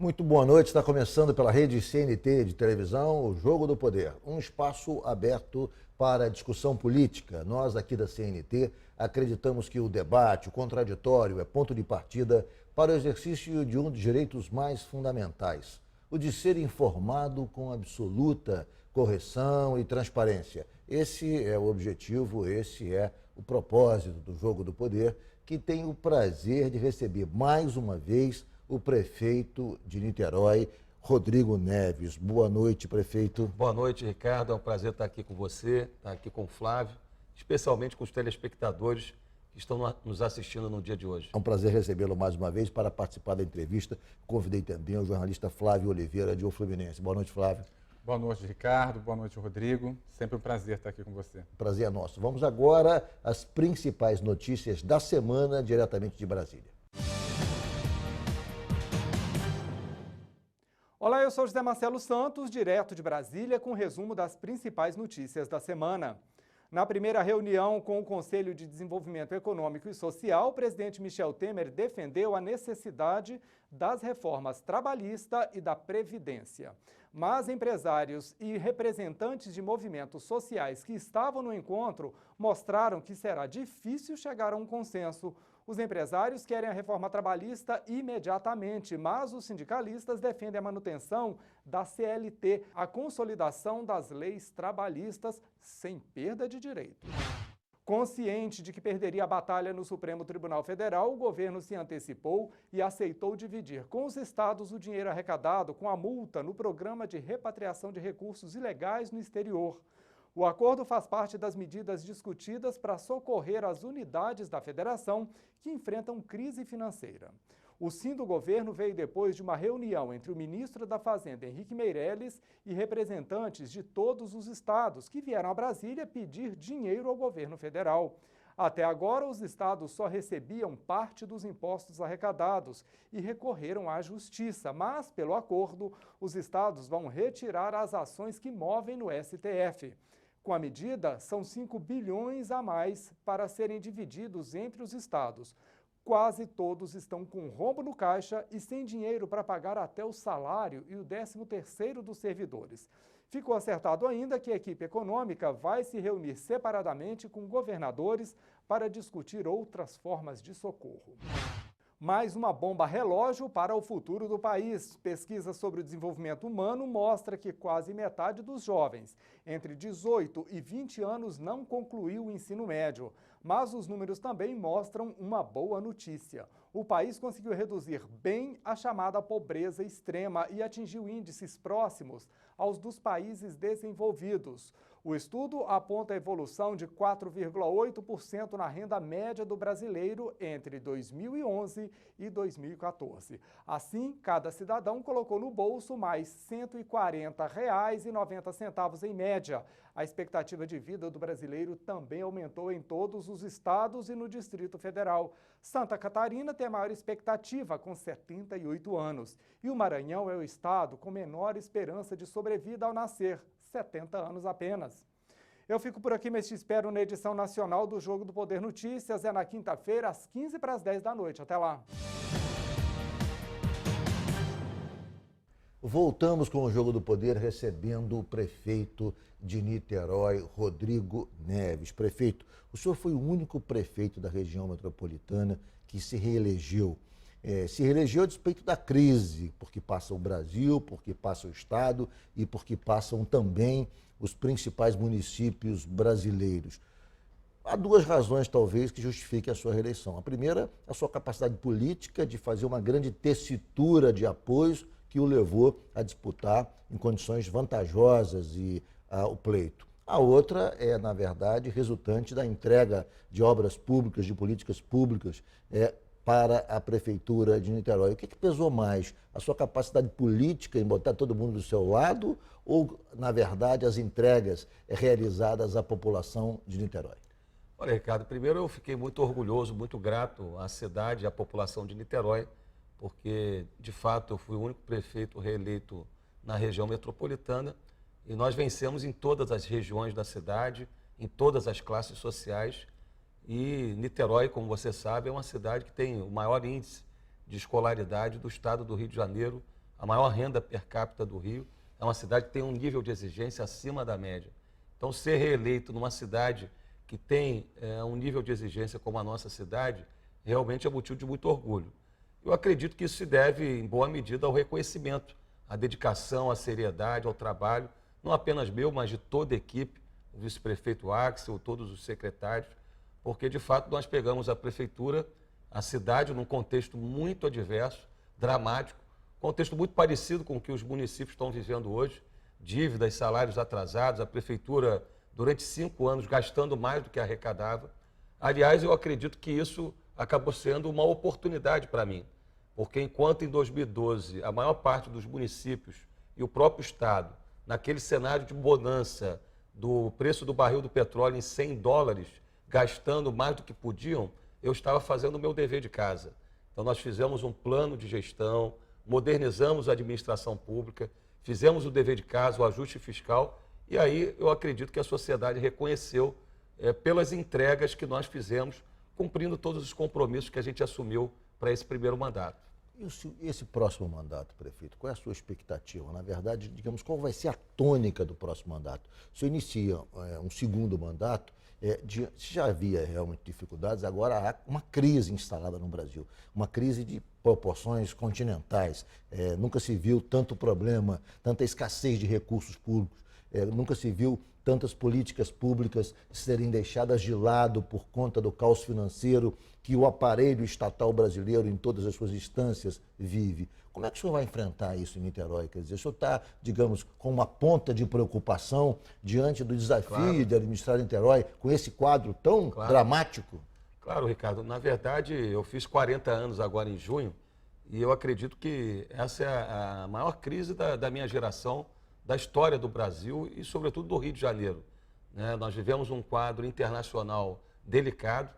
Muito boa noite, está começando pela rede CNT de televisão, o Jogo do Poder, um espaço aberto para discussão política. Nós aqui da CNT acreditamos que o debate, o contraditório é ponto de partida para o exercício de um dos direitos mais fundamentais, o de ser informado com absoluta correção e transparência. Esse é o objetivo, esse é o propósito do Jogo do Poder, que tem o prazer de receber mais uma vez o prefeito de Niterói, Rodrigo Neves. Boa noite, prefeito. Boa noite, Ricardo. É um prazer estar aqui com você, estar aqui com o Flávio, especialmente com os telespectadores que estão nos assistindo no dia de hoje. É um prazer recebê-lo mais uma vez para participar da entrevista. Convidei também o jornalista Flávio Oliveira, de O Fluminense. Boa noite, Flávio. Boa noite, Ricardo. Boa noite, Rodrigo. Sempre um prazer estar aqui com você. Prazer é nosso. Vamos agora às principais notícias da semana, diretamente de Brasília. Olá, eu sou José Marcelo Santos, direto de Brasília, com um resumo das principais notícias da semana. Na primeira reunião com o Conselho de Desenvolvimento Econômico e Social, o presidente Michel Temer defendeu a necessidade das reformas trabalhista e da Previdência. Mas empresários e representantes de movimentos sociais que estavam no encontro mostraram que será difícil chegar a um consenso. Os empresários querem a reforma trabalhista imediatamente, mas os sindicalistas defendem a manutenção da CLT, a consolidação das leis trabalhistas sem perda de direitos. Consciente de que perderia a batalha no Supremo Tribunal Federal, o governo se antecipou e aceitou dividir com os estados o dinheiro arrecadado com a multa no programa de repatriação de recursos ilegais no exterior. O acordo faz parte das medidas discutidas para socorrer as unidades da federação que enfrentam crise financeira. O sim do governo veio depois de uma reunião entre o ministro da Fazenda, Henrique Meirelles, e representantes de todos os estados que vieram a Brasília pedir dinheiro ao governo federal. Até agora, os estados só recebiam parte dos impostos arrecadados e recorreram à justiça, mas, pelo acordo, os estados vão retirar as ações que movem no STF. Com a medida, são 5 bilhões a mais para serem divididos entre os estados. Quase todos estão com rombo no caixa e sem dinheiro para pagar até o salário e o 13º dos servidores. Ficou acertado ainda que a equipe econômica vai se reunir separadamente com governadores para discutir outras formas de socorro. Mais uma bomba relógio para o futuro do país. Pesquisa sobre o desenvolvimento humano mostra que quase metade dos jovens entre 18 e 20 anos não concluiu o ensino médio. Mas os números também mostram uma boa notícia. O país conseguiu reduzir bem a chamada pobreza extrema e atingiu índices próximos aos dos países desenvolvidos. O estudo aponta a evolução de 4,8% na renda média do brasileiro entre 2011 e 2014. Assim, cada cidadão colocou no bolso mais R$ 140,90 em média. A expectativa de vida do brasileiro também aumentou em todos os estados e no Distrito Federal. Santa Catarina tem a maior expectativa, com 78 anos. E o Maranhão é o estado com menor esperança de sobrevida ao nascer, 70 anos apenas. Eu fico por aqui, mas te espero na edição nacional do Jogo do Poder Notícias. É na quinta-feira, às 15h50 da noite. Até lá. Voltamos com o Jogo do Poder, recebendo o prefeito de Niterói, Rodrigo Neves. Prefeito, o senhor foi o único prefeito da região metropolitana que se reelegeu. Se reelegeu a despeito da crise, porque passa o Brasil, porque passa o Estado e porque passam também os principais municípios brasileiros. Há duas razões, talvez, que justifiquem a sua reeleição. A primeira, a sua capacidade política de fazer uma grande tessitura de apoios que o levou a disputar em condições vantajosas o pleito. A outra é, na verdade, resultante da entrega de obras públicas, de políticas públicas para a Prefeitura de Niterói. O que pesou mais? A sua capacidade política em botar todo mundo do seu lado ou, na verdade, as entregas realizadas à população de Niterói? Olha, Ricardo, primeiro eu fiquei muito orgulhoso, muito grato à cidade e à população de Niterói, porque, de fato, eu fui o único prefeito reeleito na região metropolitana e nós vencemos em todas as regiões da cidade, em todas as classes sociais. E Niterói, como você sabe, é uma cidade que tem o maior índice de escolaridade do estado do Rio de Janeiro, a maior renda per capita do Rio, é uma cidade que tem um nível de exigência acima da média. Então, ser reeleito numa cidade que tem um nível de exigência como a nossa cidade, realmente é motivo de muito orgulho. Eu acredito que isso se deve, em boa medida, ao reconhecimento, à dedicação, à seriedade, ao trabalho, não apenas meu, mas de toda a equipe, o vice-prefeito Axel, todos os secretários, porque, de fato, nós pegamos a prefeitura, a cidade, num contexto muito adverso, dramático, contexto muito parecido com o que os municípios estão vivendo hoje, dívidas, salários atrasados, a prefeitura, durante 5 anos, gastando mais do que arrecadava. Aliás, eu acredito que isso acabou sendo uma oportunidade para mim, porque enquanto em 2012 a maior parte dos municípios e o próprio Estado, naquele cenário de bonança do preço do barril do petróleo em $100, gastando mais do que podiam, eu estava fazendo o meu dever de casa. Então nós fizemos um plano de gestão, modernizamos a administração pública, fizemos o dever de casa, o ajuste fiscal, e aí eu acredito que a sociedade reconheceu pelas entregas que nós fizemos, cumprindo todos os compromissos que a gente assumiu para esse primeiro mandato. E esse próximo mandato, prefeito, qual é a sua expectativa? Na verdade, digamos, qual vai ser a tônica do próximo mandato? Se inicia um segundo mandato, se já havia realmente dificuldades, agora há uma crise instalada no Brasil, uma crise de proporções continentais. Nunca se viu tanto problema, tanta escassez de recursos públicos, nunca se viu tantas políticas públicas serem deixadas de lado por conta do caos financeiro que o aparelho estatal brasileiro, em todas as suas instâncias, vive. Como é que o senhor vai enfrentar isso em Niterói? Quer dizer, o senhor está, digamos, com uma ponta de preocupação diante do desafio de administrar Niterói com esse quadro tão dramático? Claro, Ricardo. Na verdade, eu fiz 40 anos agora em junho e eu acredito que essa é a maior crise da minha geração, da história do Brasil e, sobretudo, do Rio de Janeiro. Nós vivemos um quadro internacional delicado.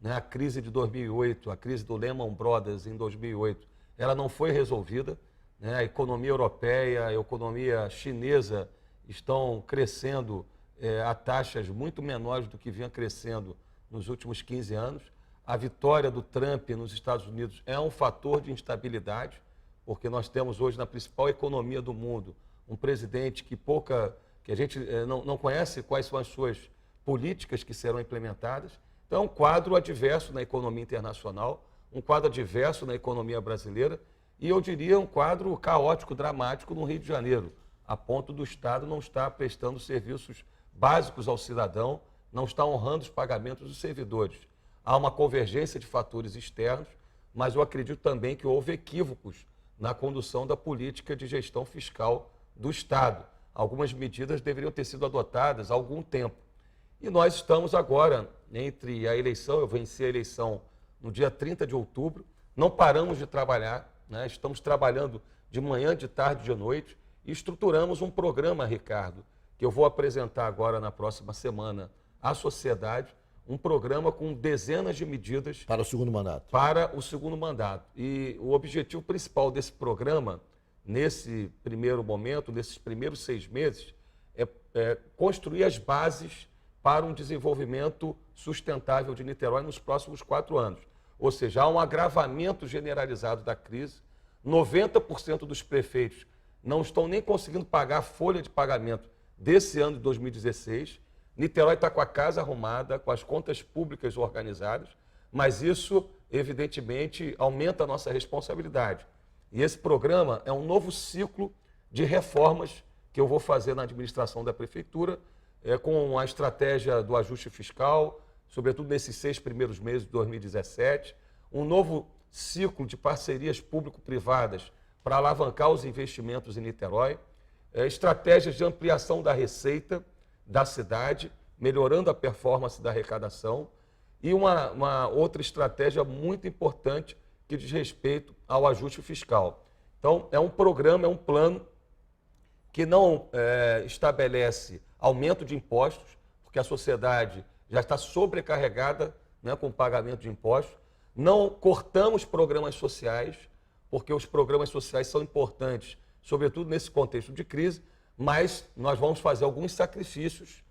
A crise de 2008, a crise do Lehman Brothers em 2008, ela não foi resolvida. A economia europeia, a economia chinesa estão crescendo a taxas muito menores do que vinha crescendo nos últimos 15 anos. A vitória do Trump nos Estados Unidos é um fator de instabilidade, porque nós temos hoje na principal economia do mundo um presidente que a gente não conhece quais são as suas políticas que serão implementadas. Então, é um quadro adverso na economia internacional, um quadro adverso na economia brasileira e, eu diria, um quadro caótico, dramático no Rio de Janeiro, a ponto do Estado não estar prestando serviços básicos ao cidadão, não está honrando os pagamentos dos servidores. Há uma convergência de fatores externos, mas eu acredito também que houve equívocos na condução da política de gestão fiscal do Estado. Algumas medidas deveriam ter sido adotadas há algum tempo. E nós estamos agora, entre a eleição, eu venci a eleição no dia 30 de outubro, não paramos de trabalhar, estamos trabalhando de manhã, de tarde, de noite, e estruturamos um programa, Ricardo, que eu vou apresentar agora na próxima semana à sociedade, um programa com dezenas de medidas... Para o segundo mandato. Para o segundo mandato. E o objetivo principal desse programa, nesse primeiro momento, nesses primeiros 6 meses, é construir as bases para um desenvolvimento sustentável de Niterói nos próximos 4 anos. Ou seja, há um agravamento generalizado da crise, 90% dos prefeitos não estão nem conseguindo pagar a folha de pagamento desse ano de 2016, Niterói está com a casa arrumada, com as contas públicas organizadas, mas isso, evidentemente, aumenta a nossa responsabilidade. E esse programa é um novo ciclo de reformas que eu vou fazer na administração da prefeitura, com a estratégia do ajuste fiscal, sobretudo nesses 6 primeiros meses de 2017, um novo ciclo de parcerias público-privadas para alavancar os investimentos em Niterói, estratégias de ampliação da receita da cidade, melhorando a performance da arrecadação, e uma outra estratégia muito importante que diz respeito ao ajuste fiscal. Então, é um programa, é um plano que não estabelece aumento de impostos, porque a sociedade já está sobrecarregada com o pagamento de impostos. Não cortamos programas sociais, porque os programas sociais são importantes, sobretudo nesse contexto de crise, mas nós vamos fazer alguns sacrifícios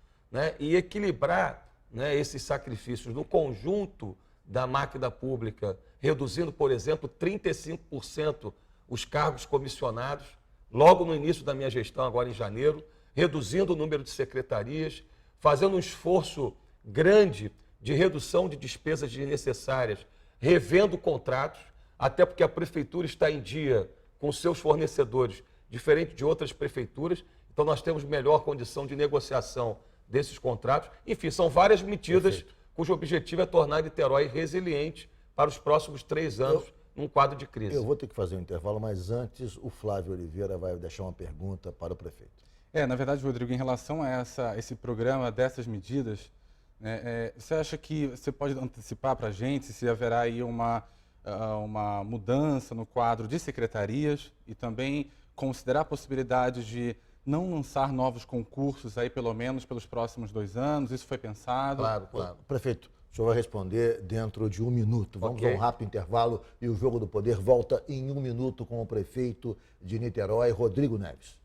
e equilibrar esses sacrifícios no conjunto da máquina pública, reduzindo, por exemplo, 35% os cargos comissionados, logo no início da minha gestão, agora em janeiro, reduzindo o número de secretarias, fazendo um esforço grande de redução de despesas desnecessárias, revendo contratos, até porque a prefeitura está em dia com seus fornecedores, diferente de outras prefeituras, então nós temos melhor condição de negociação desses contratos. Enfim, são várias medidas cujo objetivo é tornar Niterói resiliente para os próximos 3 anos num quadro de crise. Eu vou ter que fazer um intervalo, mas antes o Flávio Oliveira vai deixar uma pergunta para o prefeito. Na verdade, Rodrigo, em relação a esse programa dessas medidas, né, você acha que você pode antecipar para a gente se haverá aí uma mudança no quadro de secretarias e também considerar a possibilidade de não lançar novos concursos aí pelo menos pelos próximos 2 anos? Isso foi pensado? Claro. Prefeito, o senhor vai responder dentro de 1 minuto. Vamos a um rápido intervalo e o Jogo do Poder volta em 1 minuto com o prefeito de Niterói, Rodrigo Neves.